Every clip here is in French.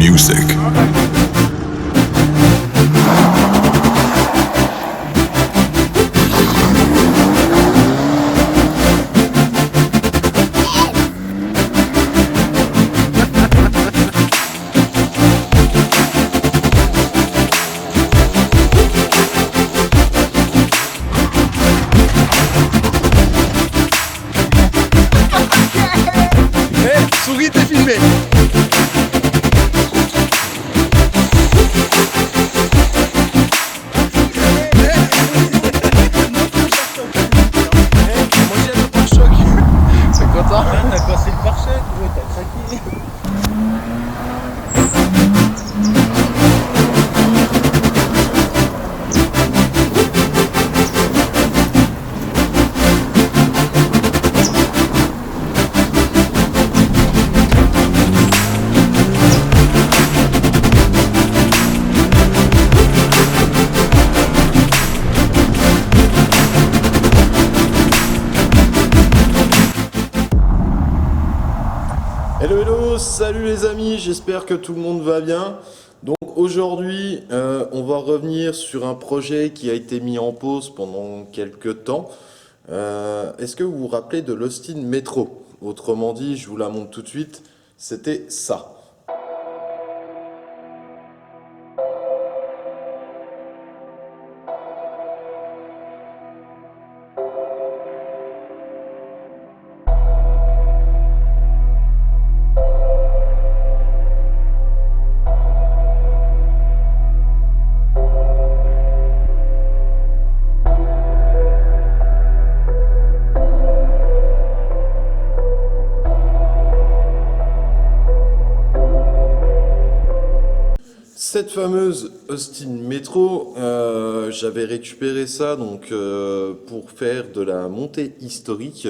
music. Souris, t'es filmé. Moi j'ai le pare-choc. C'est content. T'as cassé le pare-choc, ouais, t'as craqué. Hello hello, salut les amis, j'espère que tout le monde va bien. Donc aujourd'hui, on va revenir sur un projet qui a été mis en pause pendant quelques temps. Est-ce que vous vous rappelez de l'Austin Metro? Autrement dit, je vous la montre tout de suite, c'était ça. Cette fameuse Austin Metro, j'avais récupéré ça donc pour faire de la montée historique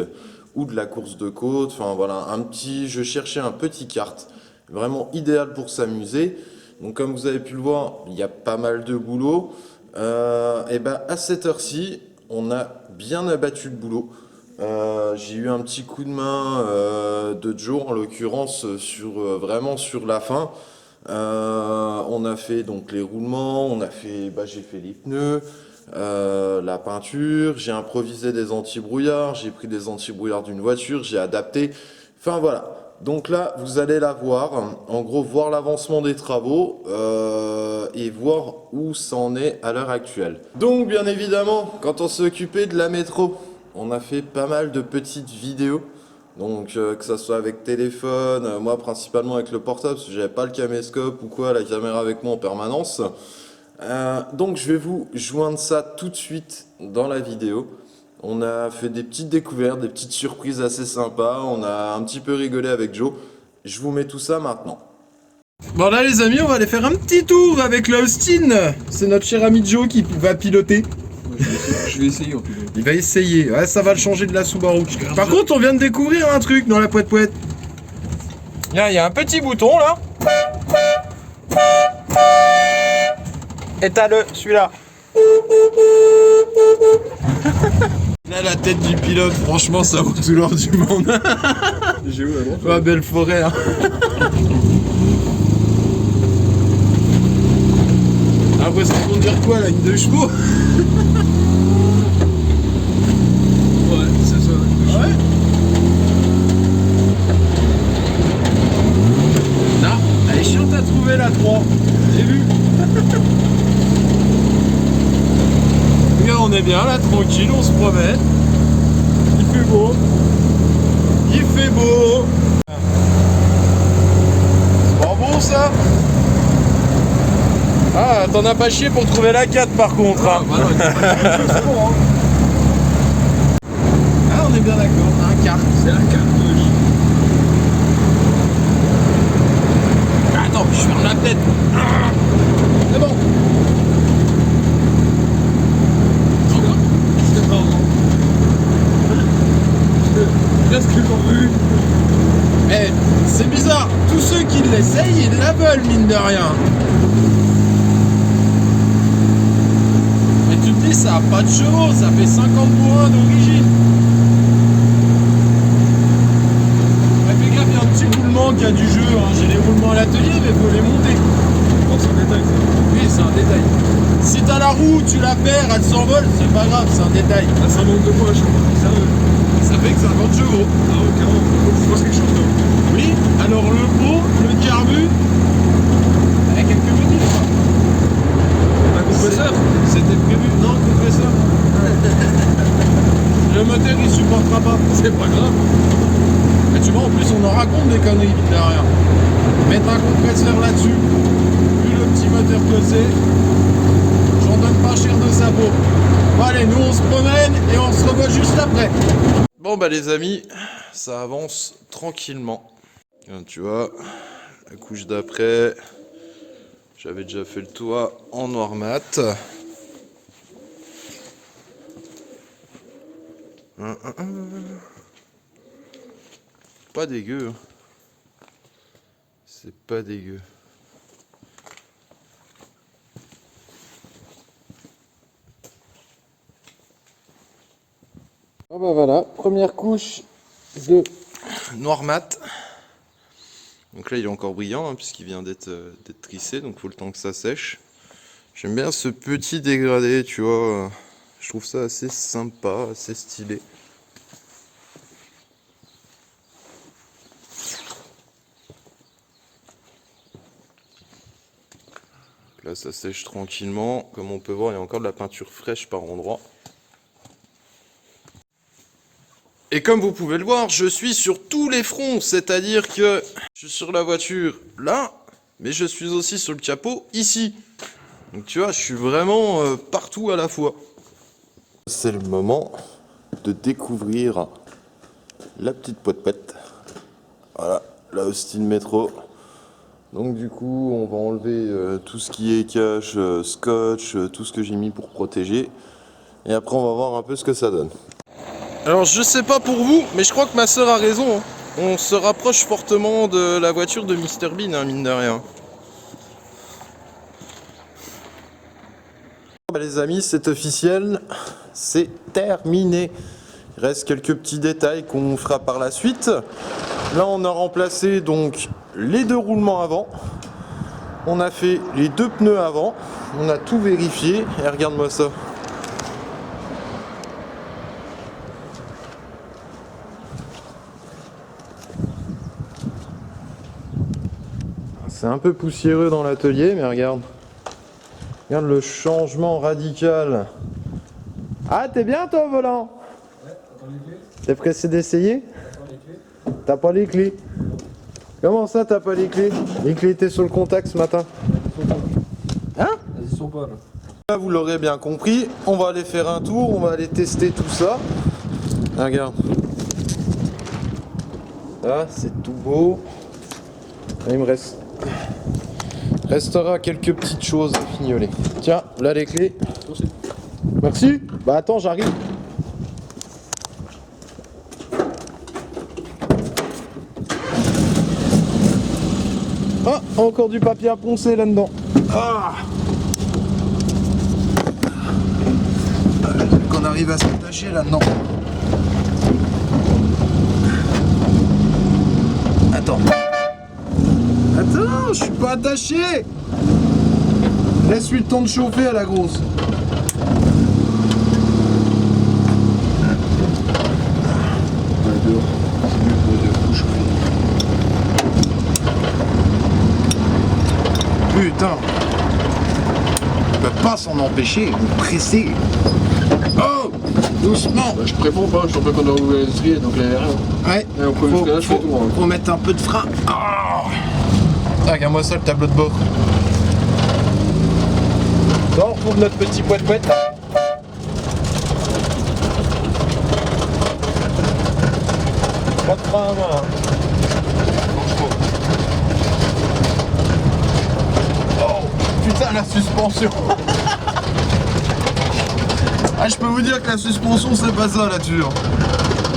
ou de la course de côte. Enfin voilà, je cherchais un petit kart vraiment idéal pour s'amuser. Donc comme vous avez pu le voir, il y a pas mal de boulot. Et ben à cette heure-ci, on a bien abattu le boulot. J'ai eu un petit coup de main de Joe en l'occurrence vraiment sur la fin. On a fait donc les roulements, j'ai fait les pneus, la peinture, j'ai improvisé des anti-brouillards, j'ai pris des anti-brouillards d'une voiture, j'ai adapté, enfin voilà. Donc là, vous allez la voir, en gros voir l'avancement des travaux et voir où ça en est à l'heure actuelle. Donc bien évidemment, quand on s'est occupé de la métro, on a fait pas mal de petites vidéos. Donc que ça soit avec téléphone, moi principalement avec le portable parce que j'avais pas le caméscope ou quoi, la caméra avec moi en permanence. Donc je vais vous joindre ça tout de suite dans la vidéo. On a fait des petites découvertes, des petites surprises assez sympas, on a un petit peu rigolé avec Joe. Je vous mets tout ça maintenant. Bon là les amis, on va aller faire un petit tour avec l'Austin. C'est notre cher ami Joe qui va piloter. Je vais essayer en tout cas. Il va essayer, ouais, ça va le changer de la Subaru. Par contre, on vient de découvrir un truc dans la poète-poète. Là, il y a un petit bouton là. Et t'as celui-là. Là, la tête du pilote, franchement, ça vaut tout l'or du monde. J'ai où avant? Ouais, belle forêt. Hein. Après, ça veut dire quoi, la ligne de chevaux? Ouais, c'est ça. Ouais. Non, elle est chiante à trouver la 3. J'ai vu. Regarde, on est bien là, tranquille, on se promène. Il fait beau. Il fait beau. C'est pas bon ça? Ah, t'en as pas chié pour trouver la 4 par contre. Hein. Bah non, c'est bon, hein. Ah, on est bien d'accord, on a un kart. C'est la carte gauche. Attends, je ferme la tête. C'est bon. C'est marrant. Presque pas vu. Eh, c'est bizarre, tous ceux qui l'essayent, ils la veulent, mine de rien. Mais tu te dis, ça a pas de chevaux, ça fait 50 pour 1 d'origine. Ouais, fais gaffe, il y a un petit coulement. qu'il y a du jeu, hein. J'ai les roulements à l'atelier, mais faut les monter. Oh, c'est un détail, ça. Oui, c'est un détail. Si t'as la roue, tu la perds, elle s'envole, c'est pas grave, c'est un détail. Là, ça manque de poche. Sérieux. Ça fait que 50 chevaux. Ah ouais, carrément. Faut que tu fasses quelque chose, là. Oui, alors le pot, le carbu, avec quelques minutes. Un compresseur. C'était prévu, non, compresseur. Le moteur il supportera pas, c'est pas grave. Mais tu vois, en plus on en raconte des conneries vite derrière. Mettre un compresseur là-dessus, vu le petit moteur que c'est, j'en donne pas cher de sa peau. Bon allez, nous on se promène et on se revoit juste après. Bon bah les amis, ça avance tranquillement. Tu vois, la couche d'après, j'avais déjà fait le toit en noir mat. Pas dégueu. C'est pas dégueu. Ah bah voilà, première couche de noir mat. Donc là il est encore brillant hein, puisqu'il vient d'être trissé, donc faut le temps que ça sèche. J'aime bien ce petit dégradé, tu vois. Je trouve ça assez sympa, assez stylé. Là ça sèche tranquillement. Comme on peut voir, il y a encore de la peinture fraîche par endroits. Et comme vous pouvez le voir, je suis sur tous les fronts. C'est-à-dire que je suis sur la voiture là, mais je suis aussi sur le capot ici. Donc tu vois, je suis vraiment partout à la fois. C'est le moment de découvrir la petite poète. Voilà, la Austin Metro. Donc du coup, on va enlever tout ce qui est cache, scotch, tout ce que j'ai mis pour protéger. Et après, on va voir un peu ce que ça donne. Alors, je sais pas pour vous, mais je crois que ma soeur a raison. Hein. On se rapproche fortement de la voiture de Mr Bean, hein, mine de rien. Bah, les amis, c'est officiel, c'est terminé. Il reste quelques petits détails qu'on fera par la suite. Là, on a remplacé donc les deux roulements avant. On a fait les deux pneus avant. On a tout vérifié. Et regarde-moi ça. C'est un peu poussiéreux dans l'atelier, mais regarde. Regarde le changement radical. Ah, t'es bien toi au volant? Ouais, attends les clés. T'es pressé d'essayer? Attends les clés. T'as pas les clés? Comment ça t'as pas les clés? Les clés étaient sur le contact ce matin. Hein? Elles y sont pas là. Là vous l'aurez bien compris, on va aller faire un tour, on va aller tester tout ça. Regarde. Là c'est tout beau. Là, il me restera quelques petites choses à fignoler. Tiens, là les clés. Merci. Merci. Bah attends, j'arrive. Ah, encore du papier à poncer là-dedans. Ah, qu'on arrive à s'attacher là-dedans. Attends. Attends, je suis pas attaché. Laisse-lui le temps de chauffer à la grosse. Putain. On peut pas s'en empêcher, vous pressez. Oh, doucement. Bah, je préfonds pas, je suis en train qu'on a ouvert l'industrie donc là, il y a rien. Ouais, Et on peut faut, jusqu'à là, je fais tout, hein. faut mettre un peu de frein. Ah, regarde-moi ça, le tableau de bord. Bon, on retrouve notre petit poète-poète. Pas de frein à main. Hein. Oh, putain, la suspension. Ah, je peux vous dire que la suspension, c'est pas ça là-dessus. Hein.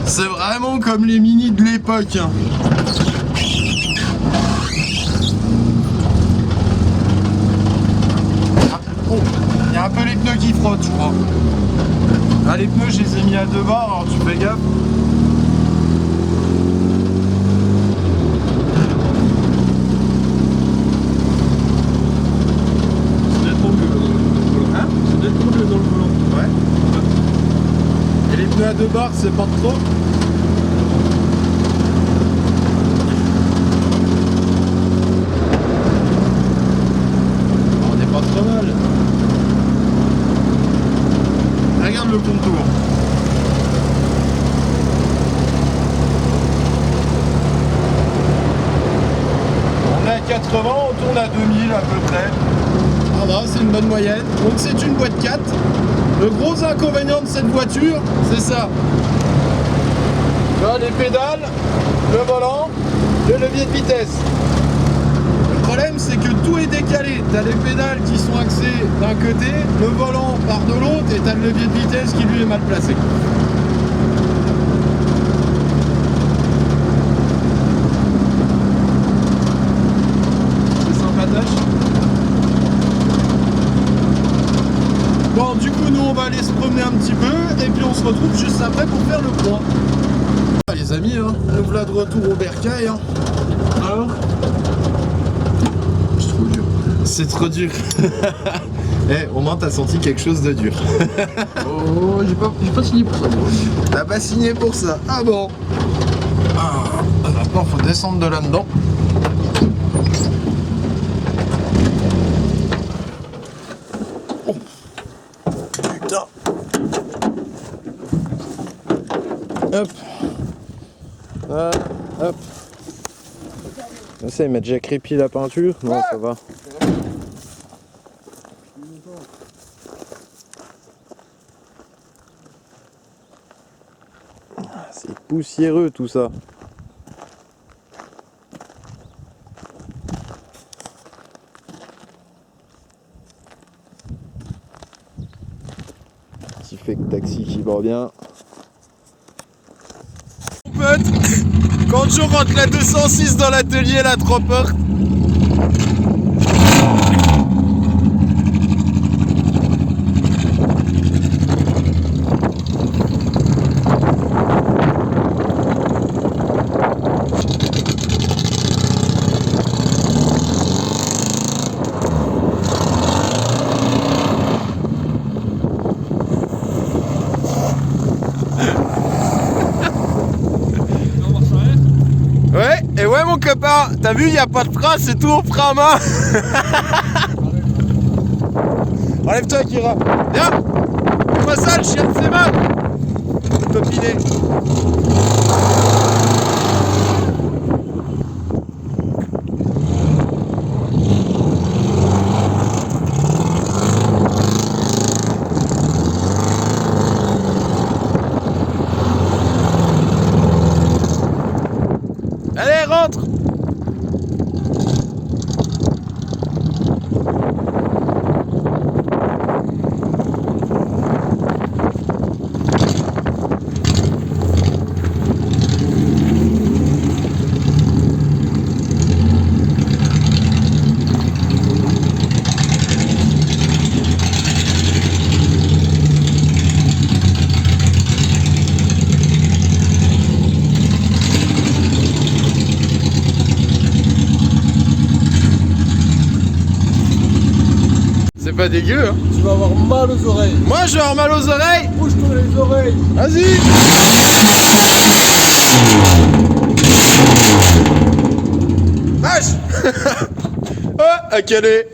C'est vraiment comme les Mini de l'époque. Hein. Oh, il y a un peu les pneus qui frottent, je crois. Ah, les pneus, je les ai mis à 2 barres, alors tu fais gaffe. à 2 bars, c'est pas trop. On est pas trop mal. Regarde le contour. On est à 80, on tourne à 2000 à peu près. Ah bah, c'est une bonne moyenne. Donc c'est une boîte 4. Le gros inconvénient de cette voiture, c'est ça. Tu vois, les pédales, le volant, le levier de vitesse. Le problème, c'est que tout est décalé. Tu as les pédales qui sont axées d'un côté, le volant part de l'autre, et tu as le levier de vitesse qui lui est mal placé. C'est sympatoche. Bon, du coup, nous, on va aller se promener un petit peu, et puis on se retrouve juste après pour faire le point. Ah, les amis, hein, nous voilà de retour au bercail. Hein. Alors, c'est trop dur. C'est trop dur. Eh, au moins, t'as senti quelque chose de dur. Oh, j'ai pas signé pour ça. T'as pas signé pour ça. Ah bon. Ah, maintenant, faut descendre de là-dedans. Hop. Ah, hop. Ça, il m'a déjà crépi la peinture. Non, ça va. C'est poussiéreux tout ça. Petit fait que taxi qui va bien. Quand je rentre la 206 dans l'atelier, la 3 portes. Ouais, et ouais mon copain, t'as vu, y a pas de trace, c'est tout au frein à main. Enlève-toi Kira. Viens. Fais-moi ça le chien de ses mains. Topiné. Allez, rentre. C'est pas dégueu, hein. Tu vas avoir mal aux oreilles. Moi, je vais avoir mal aux oreilles. Bouge-toi les oreilles. Vas-y. Vache. Ah, à caler.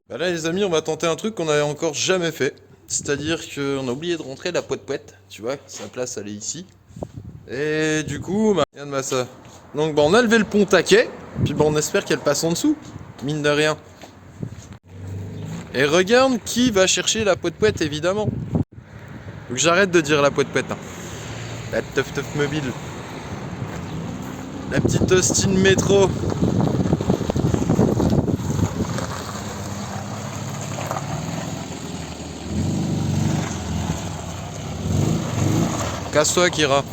Bah là, les amis, on va tenter un truc qu'on n'avait encore jamais fait. C'est-à-dire qu'on a oublié de rentrer la poète-poète. Tu vois, sa place, elle est ici. Et du coup, bah, regarde-moi ça. Donc, bah, on a levé le pont taquet. Puis, bah, on espère qu'elle passe en dessous. Mine de rien. Et regarde qui va chercher la poète-poète, évidemment. Donc j'arrête de dire la poète-poète. Hein. La teuf mobile. La petite Austin Métro. Casse-toi, Kira.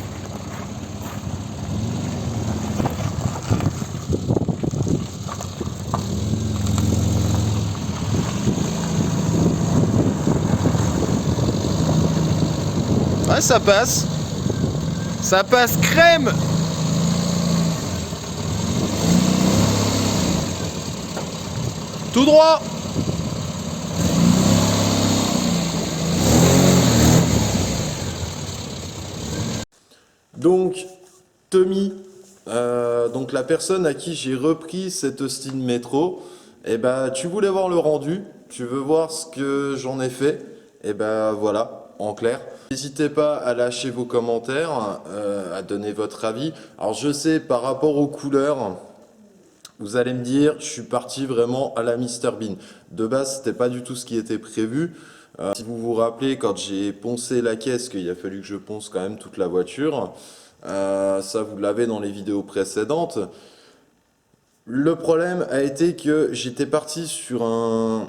Ouais, ça passe. Ça passe crème. Tout droit. Donc, Tommy, donc la personne à qui j'ai repris cette Austin Métro, et ben, tu voulais voir le rendu, tu veux voir ce que j'en ai fait, et ben voilà, en clair. N'hésitez pas à lâcher vos commentaires, à donner votre avis. Alors je sais, par rapport aux couleurs, vous allez me dire, je suis parti vraiment à la Mr Bean. De base, c'était pas du tout ce qui était prévu. Si vous vous rappelez, quand j'ai poncé la caisse, qu'il a fallu que je ponce quand même toute la voiture, ça vous l'avez dans les vidéos précédentes. Le problème a été que j'étais parti sur un...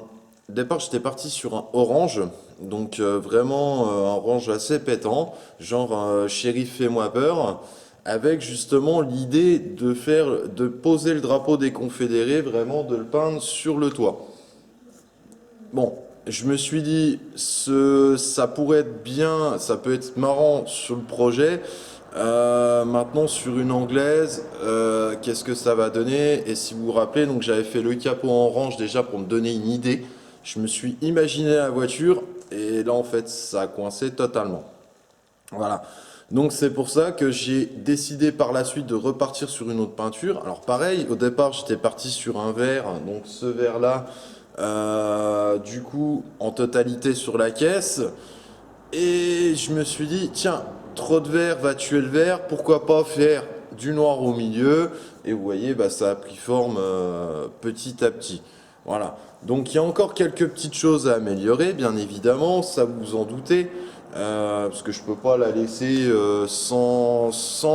Au départ, j'étais parti sur un orange, donc vraiment un orange assez pétant, genre shérif fais-moi peur, avec justement l'idée de poser le drapeau des Confédérés, vraiment de le peindre sur le toit. Bon, je me suis dit, ça pourrait être bien, ça peut être marrant sur le projet. Maintenant sur une anglaise, qu'est-ce que ça va donner? Et si vous vous rappelez, donc j'avais fait le capot en orange déjà pour me donner une idée. Je me suis imaginé la voiture et là en fait ça a coincé totalement. Voilà. Donc c'est pour ça que j'ai décidé par la suite de repartir sur une autre peinture. Alors pareil, au départ j'étais parti sur un vert, donc ce vert là, du coup en totalité sur la caisse. Et je me suis dit, tiens, trop de vert va tuer le vert, pourquoi pas faire du noir au milieu? Et vous voyez, bah, ça a pris forme petit à petit. Voilà. Donc il y a encore quelques petites choses à améliorer, bien évidemment, ça vous en doutez. Parce que je peux pas la laisser sans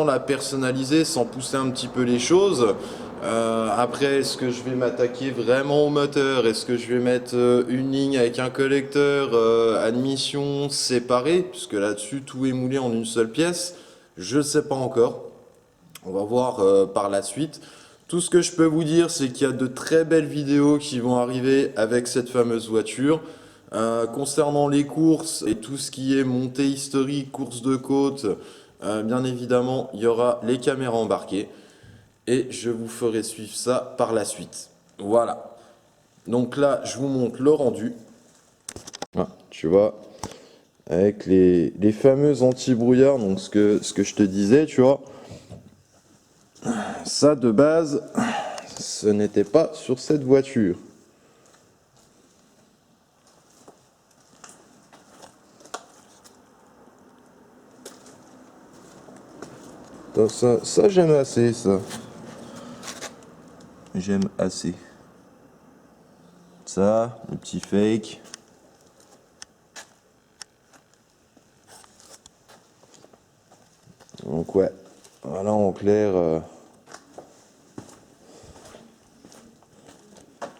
la personnaliser, sans pousser un petit peu les choses. Après, est-ce que je vais m'attaquer vraiment au moteur? Est-ce que je vais mettre une ligne avec un collecteur, admission séparée? Puisque là-dessus, tout est moulé en une seule pièce. Je sais pas encore. On va voir par la suite. Tout ce que je peux vous dire, c'est qu'il y a de très belles vidéos qui vont arriver avec cette fameuse voiture. Concernant les courses et tout ce qui est montée historique, course de côte, bien évidemment, il y aura les caméras embarquées. Et je vous ferai suivre ça par la suite. Voilà. Donc là, je vous montre le rendu. Ah, tu vois, avec les fameux anti-brouillard, donc ce que je te disais, tu vois. Ça, de base, ce n'était pas sur cette voiture. Ça j'aime assez, ça. J'aime assez. Ça, le petit fake. Donc ouais, voilà en clair.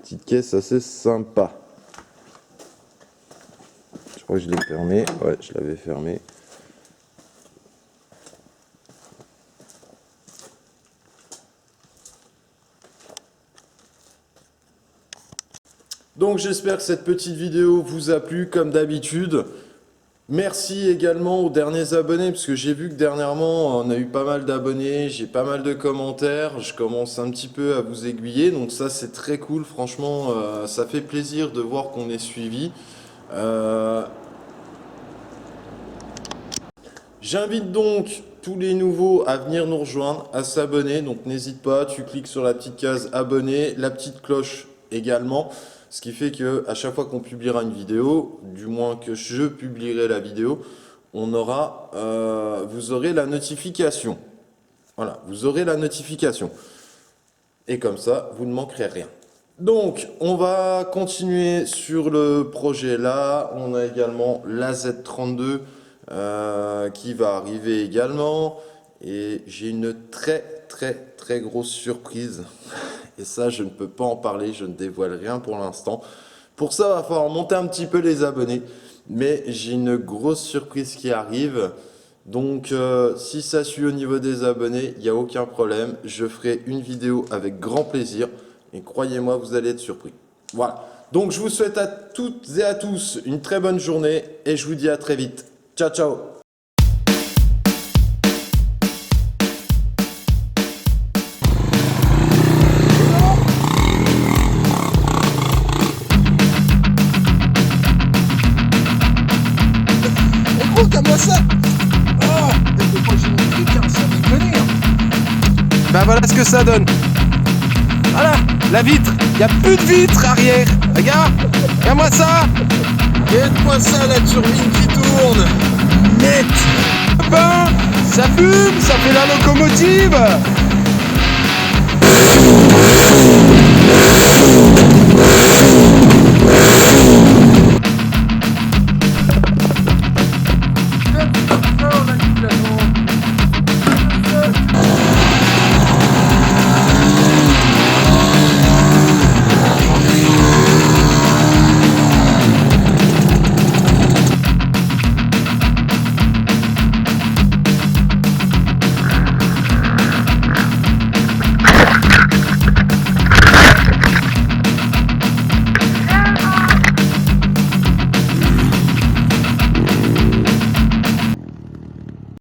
Petite caisse assez sympa. Je crois que je l'ai fermé. Ouais, je l'avais fermé. Donc j'espère que cette petite vidéo vous a plu comme d'habitude. Merci également aux derniers abonnés, parce que j'ai vu que dernièrement on a eu pas mal d'abonnés, j'ai pas mal de commentaires, je commence un petit peu à vous aiguiller, donc ça c'est très cool, franchement ça fait plaisir de voir qu'on est suivi. J'invite donc tous les nouveaux à venir nous rejoindre, à s'abonner, donc n'hésite pas, tu cliques sur la petite case abonner, la petite cloche également. Ce qui fait que à chaque fois qu'on publiera une vidéo, du moins que je publierai la vidéo, vous aurez la notification. Voilà, vous aurez la notification. Et comme ça, vous ne manquerez rien. Donc, on va continuer sur le projet là. On a également la Z32 qui va arriver également. Et j'ai une très grosse surprise. Et ça, je ne peux pas en parler, je ne dévoile rien pour l'instant. Pour ça, il va falloir monter un petit peu les abonnés. Mais j'ai une grosse surprise qui arrive. Donc, si ça suit au niveau des abonnés, il n'y a aucun problème. Je ferai une vidéo avec grand plaisir. Et croyez-moi, vous allez être surpris. Voilà. Donc, je vous souhaite à toutes et à tous une très bonne journée. Et je vous dis à très vite. Ciao, ciao. Comme ça. Oh, mais pourquoi j'ai mis 15 Ben voilà ce que ça donne. Voilà, la vitre. Il n'y a plus de vitre arrière. Regarde, regarde-moi ça. Regarde-moi ça, la turbine qui tourne. Net. Ben, ça fume, ça fait la locomotive.